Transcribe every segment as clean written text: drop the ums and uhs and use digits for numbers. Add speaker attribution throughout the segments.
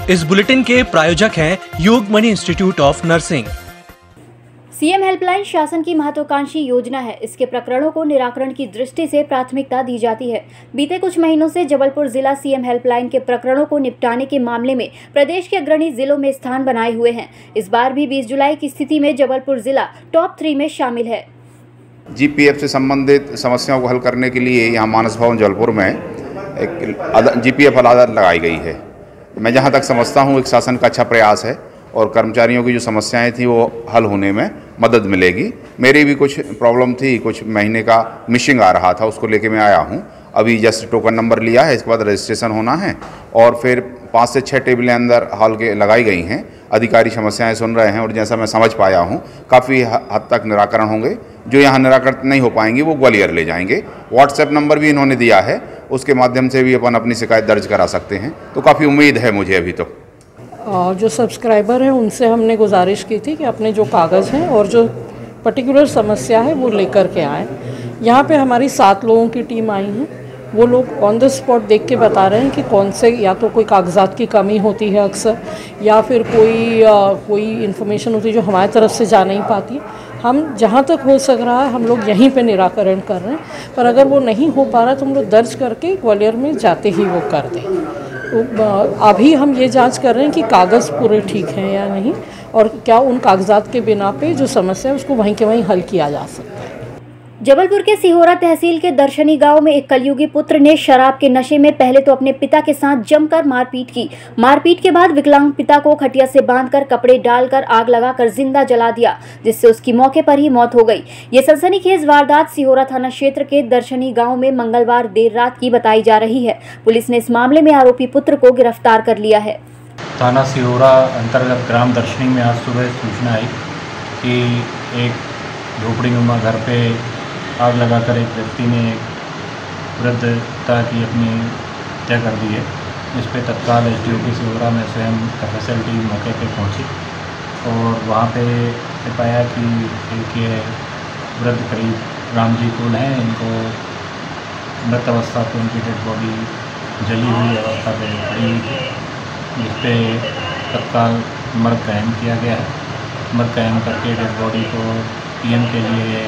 Speaker 1: इस बुलेटिन के प्रायोजक हैं Yogmani institute of nursing.
Speaker 2: CM helpline शासन की महत्वाकांक्षी योजना है। इसके प्रकरणों को निराकरण की दृष्टि से प्राथमिकता दी जाती है। बीते कुछ महीनों से जबलपुर जिला सीएम हेल्पलाइन के प्रकरणों को निपटाने के मामले में प्रदेश के अग्रणी जिलों में स्थान बनाए हुए हैं। इस बार भी 20 जुलाई की स्थिति में जबलपुर जिला टॉप 3 में शामिल है।
Speaker 3: जीपीएफ से संबंधित समस्याओं को हल करने के लिए यहाँ मानस भवन जबलपुर में एक जीपीएफ अदालत लगाई गई है। मैं जहाँ तक समझता हूँ एक शासन का अच्छा प्रयास है और कर्मचारियों की जो समस्याएं थी वो हल होने में मदद मिलेगी। मेरी भी कुछ प्रॉब्लम थी, कुछ महीने का मिसिंग आ रहा था, उसको लेके मैं आया हूँ। अभी जस्ट टोकन नंबर लिया है, इसके बाद रजिस्ट्रेशन होना है और फिर 5 से 6 टेबलें अंदर हॉल के लगाई गई हैं। अधिकारी समस्याएं सुन रहे हैं और जैसा मैं समझ पाया हूँ काफ़ी हद तक निराकरण होंगे। जो यहाँ निराकरण नहीं हो पाएंगे वो ग्वालियर ले जाएंगे। व्हाट्सएप नंबर भी इन्होंने दिया है, उसके माध्यम से भी अपन अपनी शिकायत दर्ज करा सकते हैं। तो काफ़ी उम्मीद है मुझे अभी तो।
Speaker 4: जो सब्सक्राइबर हैं उनसे हमने गुजारिश की थी कि अपने जो कागज़ हैं और जो पर्टिकुलर समस्या है वो लेकर के आएँ। यहाँ पे हमारी 7 लोगों की टीम आई है। वो लोग ऑन द स्पॉट देख के बता रहे हैं कि कौन से, या तो कोई कागजात की कमी होती है अक्सर, या फिर कोई इन्फॉर्मेशन होती है जो हमारी तरफ से जा नहीं पाती। हम जहाँ तक हो सक रहा है हम लोग यहीं पे निराकरण कर रहे हैं, पर अगर वो नहीं हो पा रहा तो हम लोग दर्ज करके ग्वालियर में जाते ही वो कर दें। तो अभी हम ये जांच कर रहे हैं कि कागज़ पूरे ठीक हैं या नहीं, और क्या उन कागजात के बिना पे जो समस्या है उसको वहीं के वहीं हल किया जा सकता है।
Speaker 2: जबलपुर के सिहोरा तहसील के दर्शनी गांव में एक कलयुगी पुत्र ने शराब के नशे में पहले तो अपने पिता के साथ जमकर मारपीट की। मारपीट के बाद विकलांग पिता को खटिया से बांधकर कपड़े डालकर आग लगाकर जिंदा जला दिया, जिससे उसकी मौके पर ही मौत हो गई। ये सनसनीखेज वारदात सिहोरा थाना क्षेत्र के दर्शनी गाँव में मंगलवार देर रात की बताई जा रही है। पुलिस ने इस मामले में आरोपी पुत्र को गिरफ्तार कर लिया है।
Speaker 5: थाना सिहोरा अंतर्गत ग्राम दर्शनी में आज सुबह सूचना आई कि एक झोपड़ीनुमा घर पे आग लगाकर एक व्यक्ति ने वृद्धता की अपनी हत्या कर दी है। इस पर तत्काल एसडीओपी सिहोरा में स्वयं एफएसएल टीम मौके पे पहुंची और वहां पे पाया कि एक ये वृद्ध करीब राम जी कुल हैं, इनको मृत अवस्था पे उनकी डेड बॉडी जली हुई अवस्था में पड़ी हुई थी, जिस पे तत्काल मर्ग कायम किया गया है। मर्ग कायम करके डेड बॉडी को पीएम के लिए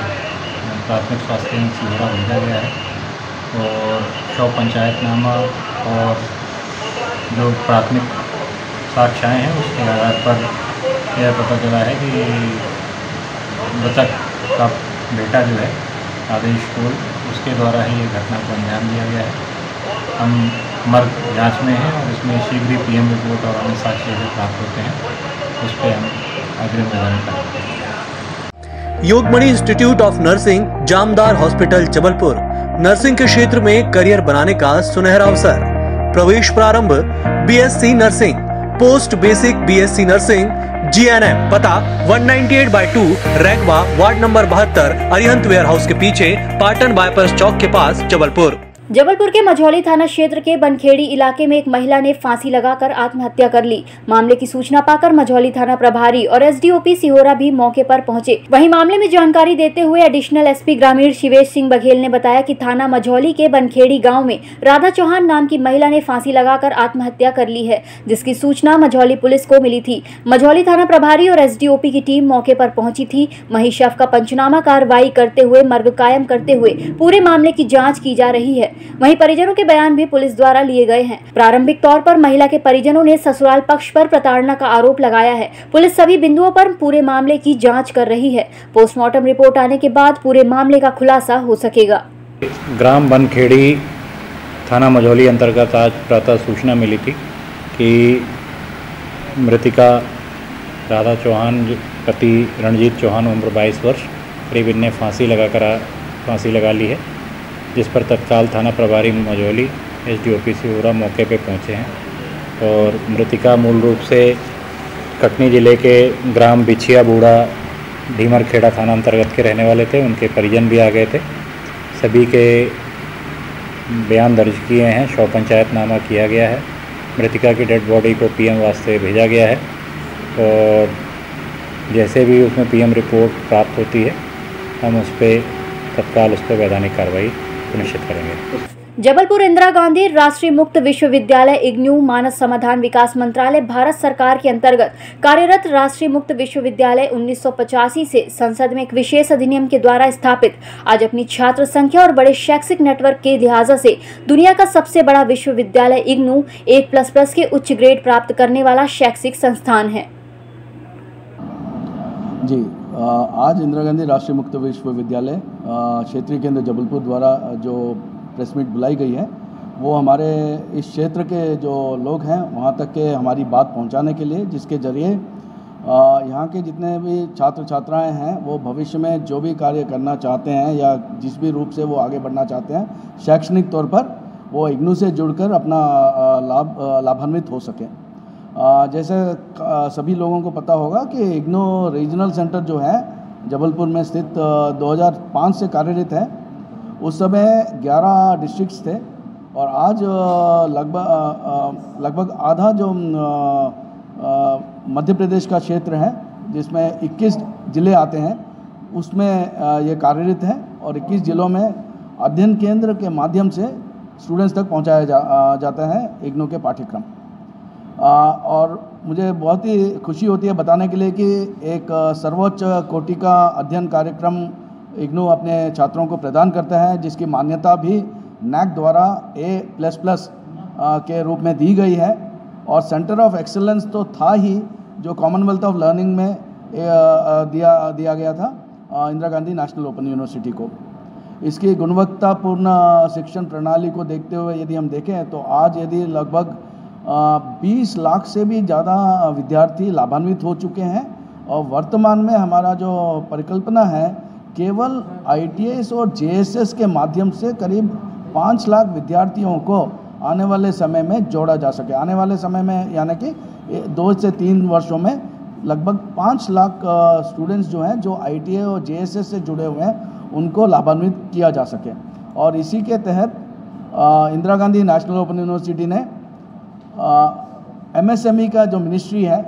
Speaker 5: प्राथमिक स्वास्थ्य केंद्र सिहोरा भेजा गया है और शव पंचायतनामा और जो प्राथमिक साक्ष्य हैं उसके आधार पर यह पता चला है कि मृतक का बेटा जो है आदेश कोल, उसके द्वारा ही ये घटना को अंजाम दिया गया है। हम मर्ग जांच में हैं और इसमें शीघ्र ही पीएम रिपोर्ट और अन्य साक्ष्य जो प्राप्त होते हैं उस पर हम अग्रिम निगरानी करते हैं।
Speaker 1: Yogmani institute of nursing, Jamdar hospital Jabalpur. Nursing के क्षेत्र में करियर बनाने का सुनहरा अवसर। प्रवेश प्रारंभ BSc nursing, post basic BSc nursing, GNM. पता 198/2 Raigwa, ward number 72, Arihant warehouse के पीछे, पाटन बाईपास चौक के पास, जबलपुर।
Speaker 2: जबलपुर के मझौली थाना क्षेत्र के बनखेड़ी इलाके में एक महिला ने फांसी लगाकर आत्महत्या कर ली। मामले की सूचना पाकर मझौली थाना प्रभारी और एसडीओपी सिहोरा भी मौके पर पहुंचे। वहीं मामले में जानकारी देते हुए एडिशनल एसपी ग्रामीण शिवेश सिंह बघेल ने बताया कि थाना मझौली के बनखेड़ी गांव में राधा चौहान नाम की महिला ने फांसी लगाकर आत्महत्या कर ली है, जिसकी सूचना मझौली पुलिस को मिली थी। मझौली थाना प्रभारी और एसडीओपी की टीम मौके पर पहुंची थी। वहीं शव का पंचनामा कार्रवाई करते हुए मर्ग कायम करते हुए पूरे मामले की जाँच की जा रही है। वहीं परिजनों के बयान भी पुलिस द्वारा लिए गए हैं। प्रारंभिक तौर पर महिला के परिजनों ने ससुराल पक्ष पर प्रताड़ना का आरोप लगाया है। पुलिस सभी बिंदुओं पर पूरे मामले की जांच कर रही है। पोस्टमार्टम रिपोर्ट आने के बाद पूरे मामले का खुलासा हो सकेगा।
Speaker 5: ग्राम बनखेड़ी थाना मझौली अंतर्गत आज प्रातः सूचना मिली थी कि मृतिका राधा चौहान पति रणजीत चौहान उम्र 22 वर्ष करीब इनने फांसी लगा ली है, जिस पर तत्काल थाना प्रभारी मझौली एसडीओपी सिहोरा मौके पे पहुंचे हैं। और मृतिका मूल रूप से कटनी जिले के ग्राम बिछिया बूढ़ा ढीमरखेड़ा थाना अंतर्गत के रहने वाले थे। उनके परिजन भी आ गए थे। सभी के बयान दर्ज किए हैं, शव पंचायतनामा किया गया है। मृतिका की डेड बॉडी को पीएम वास्ते भेजा गया है और जैसे भी उसमें पीएम रिपोर्ट प्राप्त होती है हम उस पर तत्काल वैधानिक कार्रवाई सुनिश्चित करेंगे।
Speaker 2: जबलपुर इंदिरा गांधी राष्ट्रीय मुक्त विश्वविद्यालय इग्नू मानव समाधान विकास मंत्रालय भारत सरकार के अंतर्गत कार्यरत राष्ट्रीय मुक्त विश्वविद्यालय 1985 से संसद में एक विशेष अधिनियम के द्वारा स्थापित आज अपनी छात्र संख्या और बड़े शैक्षिक नेटवर्क के लिहाजा से दुनिया का सबसे बड़ा विश्वविद्यालय इग्नू 8++ के उच्च ग्रेड प्राप्त करने वाला शैक्षिक संस्थान है।
Speaker 6: जी, आज इंदिरा गांधी राष्ट्रीय मुक्त विश्वविद्यालय क्षेत्रीय केंद्र जबलपुर द्वारा जो प्रेस मीट बुलाई गई है वो हमारे इस क्षेत्र के जो लोग हैं वहाँ तक के हमारी बात पहुँचाने के लिए, जिसके ज़रिए यहाँ के जितने भी छात्र छात्राएं हैं वो भविष्य में जो भी कार्य करना चाहते हैं या जिस भी रूप से वो आगे बढ़ना चाहते हैं शैक्षणिक तौर पर, वो इग्नू से जुड़कर अपना लाभान्वित हो सकें। जैसे सभी लोगों को पता होगा कि इग्नू रीजनल सेंटर जो है जबलपुर में स्थित 2005 से कार्यरत है। उस समय 11 डिस्ट्रिक्ट्स थे और आज लगभग आधा जो मध्य प्रदेश का क्षेत्र है जिसमें 21 ज़िले आते हैं उसमें ये कार्यरत है और 21 ज़िलों में अध्ययन केंद्र के माध्यम से स्टूडेंट्स तक पहुंचाया जाता है इग्नू के पाठ्यक्रम। और मुझे बहुत ही खुशी होती है बताने के लिए कि एक सर्वोच्च कोटि का अध्ययन कार्यक्रम इग्नू अपने छात्रों को प्रदान करता है, जिसकी मान्यता भी NAAC द्वारा A++ के रूप में दी गई है। और सेंटर ऑफ एक्सीलेंस तो था ही जो कॉमनवेल्थ ऑफ लर्निंग में दिया गया था Indira Gandhi national open university को। इसकी गुणवत्तापूर्ण शिक्षण प्रणाली को देखते हुए यदि हम देखें तो आज यदि लगभग 20 लाख से भी ज़्यादा विद्यार्थी लाभान्वित हो चुके हैं और वर्तमान में हमारा जो परिकल्पना है केवल ITS और JSS के माध्यम से करीब 5 लाख विद्यार्थियों को आने वाले समय में जोड़ा जा सके। आने वाले समय में यानी कि 2 से 3 वर्षों में लगभग 5 लाख स्टूडेंट्स जो हैं जो ITA और JSS से जुड़े हुए हैं उनको लाभान्वित किया जा सके। और इसी के तहत Indira Gandhi national open university ने MSME का जो मिनिस्ट्री है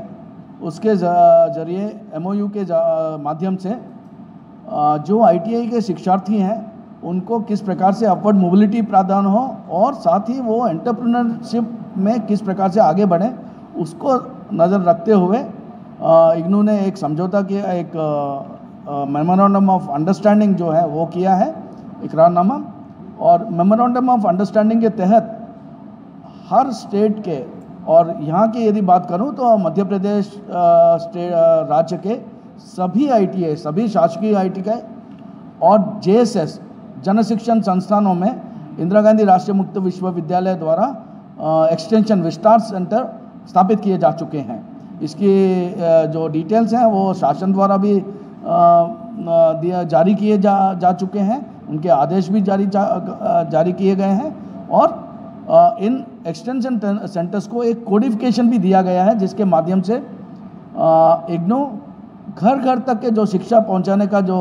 Speaker 6: उसके ज़रिए MOU के माध्यम से जो ITI के शिक्षार्थी हैं उनको किस प्रकार से अपवर्ड मोबिलिटी प्रदान हो और साथ ही वो एंटरप्रेन्योरशिप में किस प्रकार से आगे बढ़ें उसको नज़र रखते हुए इग्नू ने एक समझौता किया, एक मेमोरेंडम ऑफ अंडरस्टैंडिंग जो है वो किया है, इकरारनामा। और मेमोरेंडम ऑफ अंडरस्टैंडिंग के तहत हर स्टेट के, और यहाँ की यदि बात करूँ तो मध्य प्रदेश राज्य के सभी ITA, सभी शासकीय ITI और JSS जन शिक्षण संस्थानों में इंदिरा गांधी राष्ट्रीय मुक्त विश्वविद्यालय द्वारा एक्सटेंशन विस्तार सेंटर स्थापित किए जा चुके हैं। इसकी जो डिटेल्स हैं वो शासन द्वारा भी जारी किए जा चुके हैं, उनके आदेश भी जारी किए गए हैं। और इन एक्सटेंशन सेंटर्स को एक कोडिफिकेशन भी दिया गया है जिसके माध्यम से इग्नू घर घर तक के जो शिक्षा पहुंचाने का जो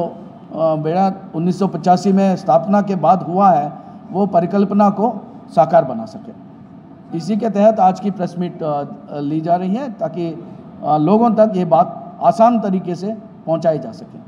Speaker 6: बेड़ा 1985 में स्थापना के बाद हुआ है वो परिकल्पना को साकार बना सके। इसी के तहत आज की प्रेस मीट ली जा रही है ताकि लोगों तक ये बात आसान तरीके से पहुंचाई जा सके।